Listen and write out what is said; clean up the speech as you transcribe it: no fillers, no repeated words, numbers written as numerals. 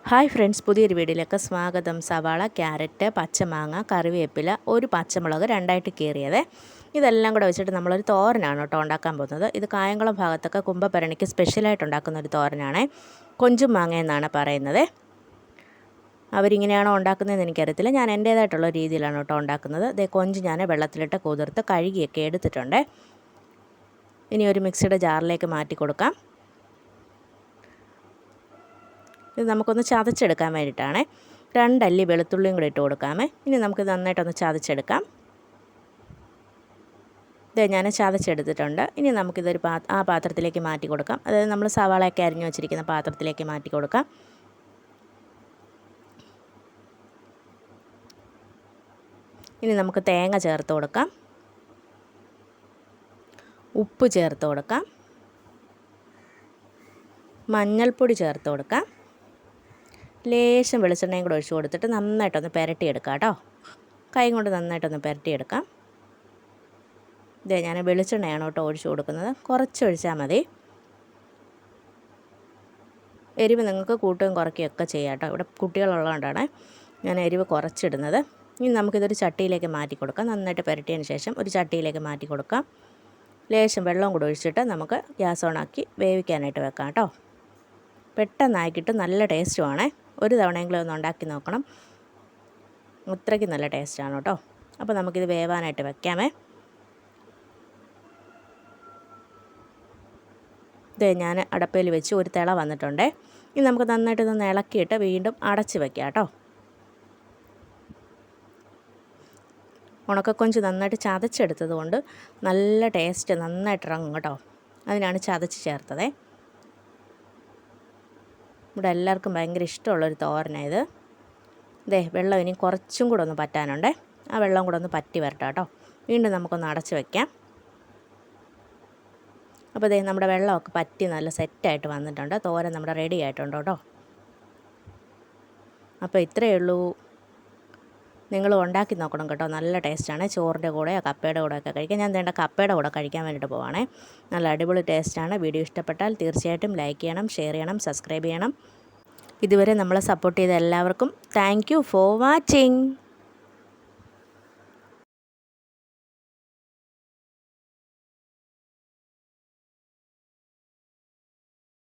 Hi friends, പുതിയൊരു വീഡിയോയിലേക്ക് സ്വാഗതം. സവാള, ക്യാരറ്റ്, പച്ചമാങ്ങ, കറിവേപ്പില, ഒരു പച്ചമുളക് രണ്ടായിട്ട് കീറിയത്, ഇതെല്ലാം കൂടെ വെച്ചിട്ട് നമ്മളൊരു തോരനാണ് കേട്ടോ ഉണ്ടാക്കാൻ പോകുന്നത്. ഇത് കായംകുളം ഭാഗത്തൊക്കെ കുംഭഭരണിക്ക് സ്പെഷ്യലായിട്ട് ഉണ്ടാക്കുന്ന ഒരു തോരനാണ്. കൊഞ്ചും മാങ്ങ എന്നാണ് പറയുന്നത്. അവരിങ്ങനെയാണോ ഉണ്ടാക്കുന്നതെന്ന് എനിക്കറിയത്തില്ല. ഞാൻ എൻ്റേതായിട്ടുള്ള രീതിയിലാണ് കേട്ടോ ഉണ്ടാക്കുന്നത്. ഇതേ കൊഞ്ച് ഞാൻ വെള്ളത്തിലിട്ട് കുതിർത്ത് കഴുകിയൊക്കെ എടുത്തിട്ടുണ്ട്. ഇനി ഒരു മിക്സിയുടെ ജാറിലേക്ക് മാറ്റി കൊടുക്കാം. ഇത് നമുക്കൊന്ന് ചതച്ചെടുക്കാൻ വേണ്ടിയിട്ടാണ്. 2 അല്ലി വെളുത്തുള്ളിയും കൂടി ഇട്ട് കൊടുക്കാമേ. ഇനി നമുക്ക് നന്നായിട്ടൊന്ന് ചതച്ചെടുക്കാം. ഇത് ഞാൻ ചതച്ചെടുത്തിട്ടുണ്ട്. ഇനി നമുക്കിതൊരു പാത്രത്തിലേക്ക് മാറ്റി കൊടുക്കാം. അതായത് നമ്മൾ സവാളയൊക്കെ അരിഞ്ഞു വെച്ചിരിക്കുന്ന പാത്രത്തിലേക്ക് മാറ്റി കൊടുക്കാം. ഇനി നമുക്ക് തേങ്ങ ചേർത്ത് കൊടുക്കാം, ഉപ്പ് ചേർത്ത് കൊടുക്കാം, മഞ്ഞൾപ്പൊടി ചേർത്ത് കൊടുക്കാം, ലേശം വെളിച്ചെണ്ണയും കൂടെ ഒഴിച്ച് കൊടുത്തിട്ട് നന്നായിട്ടൊന്ന് പുരട്ടിയെടുക്കാം കേട്ടോ. കൈ കൊണ്ട് നന്നായിട്ടൊന്ന് പുരട്ടിയെടുക്കാം. ഇതേ ഞാൻ വെളിച്ചെണ്ണയാണ് കേട്ടോ ഒഴിച്ച് കൊടുക്കുന്നത്. കുറച്ച് ഒഴിച്ചാൽ മതി. എരിവ് നിങ്ങൾക്ക് കൂട്ടുകയും കുറയ്ക്കുകയൊക്കെ ചെയ്യാം കേട്ടോ. ഇവിടെ കുട്ടികളുള്ളതുകൊണ്ടാണ് ഞാൻ എരിവ് കുറച്ചിടുന്നത്. ഇനി നമുക്കിതൊരു ചട്ടിയിലേക്ക് മാറ്റി കൊടുക്കാം. നന്നായിട്ട് പുരട്ടിയതിന് ശേഷം ഒരു ചട്ടിയിലേക്ക് മാറ്റി കൊടുക്കാം. ലേശം വെള്ളം കൂടെ ഒഴിച്ചിട്ട് നമുക്ക് ഗ്യാസ് ഓണാക്കി വേവിക്കാനായിട്ട് വെക്കാം കേട്ടോ. പെട്ടെന്നാക്കിയിട്ട് നല്ല ടേസ്റ്റുമാണ്. ഒരു തവണയെങ്കിലും ഒന്ന് ഉണ്ടാക്കി നോക്കണം. അത്രയ്ക്ക് നല്ല ടേസ്റ്റാണ് കേട്ടോ. അപ്പോൾ നമുക്കിത് വേവാനായിട്ട് വെക്കാമേ. ഇത് ഞാൻ അടപ്പയിൽ വെച്ച് ഒരു തിള വന്നിട്ടുണ്ട്. ഇനി നമുക്ക് നന്നായിട്ടൊന്ന് ഇളക്കിയിട്ട് വീണ്ടും അടച്ച് വെക്കാം കേട്ടോ. ഉണക്കക്കൊഞ്ച് നന്നായിട്ട് ചതച്ചെടുത്തത് കൊണ്ട് നല്ല ടേസ്റ്റ് നന്നായിട്ട് ഇറങ്ങും കേട്ടോ. അതിനാണ് ചതച്ച് ചേർത്തത്. ഇവിടെ എല്ലാവർക്കും ഭയങ്കര ഇഷ്ടമുള്ളൊരു തോരനാണ് ഇത്. ഇതേ വെള്ളം ഇനി കുറച്ചും കൂടെ ഒന്ന് പറ്റാനുണ്ട്. ആ വെള്ളം കൂടെ ഒന്ന് പറ്റി വരട്ടെ കേട്ടോ. വീണ്ടും നമുക്കൊന്ന് അടച്ച് വയ്ക്കാം. അപ്പോൾ ഇതേ നമ്മുടെ വെള്ളമൊക്കെ പറ്റി നല്ല സെറ്റായിട്ട് വന്നിട്ടുണ്ട്. തോരൻ നമ്മുടെ റെഡി ആയിട്ടുണ്ട് കേട്ടോ. അപ്പോൾ ഇത്രയേ ഉള്ളൂ. നിങ്ങൾ ഉണ്ടാക്കി നോക്കണം കേട്ടോ. നല്ല ടേസ്റ്റാണ്. ചോറിൻ്റെ കൂടെയോ കപ്പയുടെ കൂടെയൊക്കെ കഴിക്കാം. ഞാൻ വേണ്ട കപ്പയുടെ കൂടെ കഴിക്കാൻ വേണ്ടിയിട്ട് പോവാണേ. നല്ല അടിപൊളി ടേസ്റ്റാണ്. വീഡിയോ ഇഷ്ടപ്പെട്ടാൽ തീർച്ചയായിട്ടും ലൈക്ക് ചെയ്യണം, ഷെയർ ചെയ്യണം, സബ്സ്ക്രൈബ് ചെയ്യണം. ഇതുവരെ നമ്മളെ സപ്പോർട്ട് ചെയ്ത എല്ലാവർക്കും താങ്ക് യു ഫോർ വാച്ചിങ്.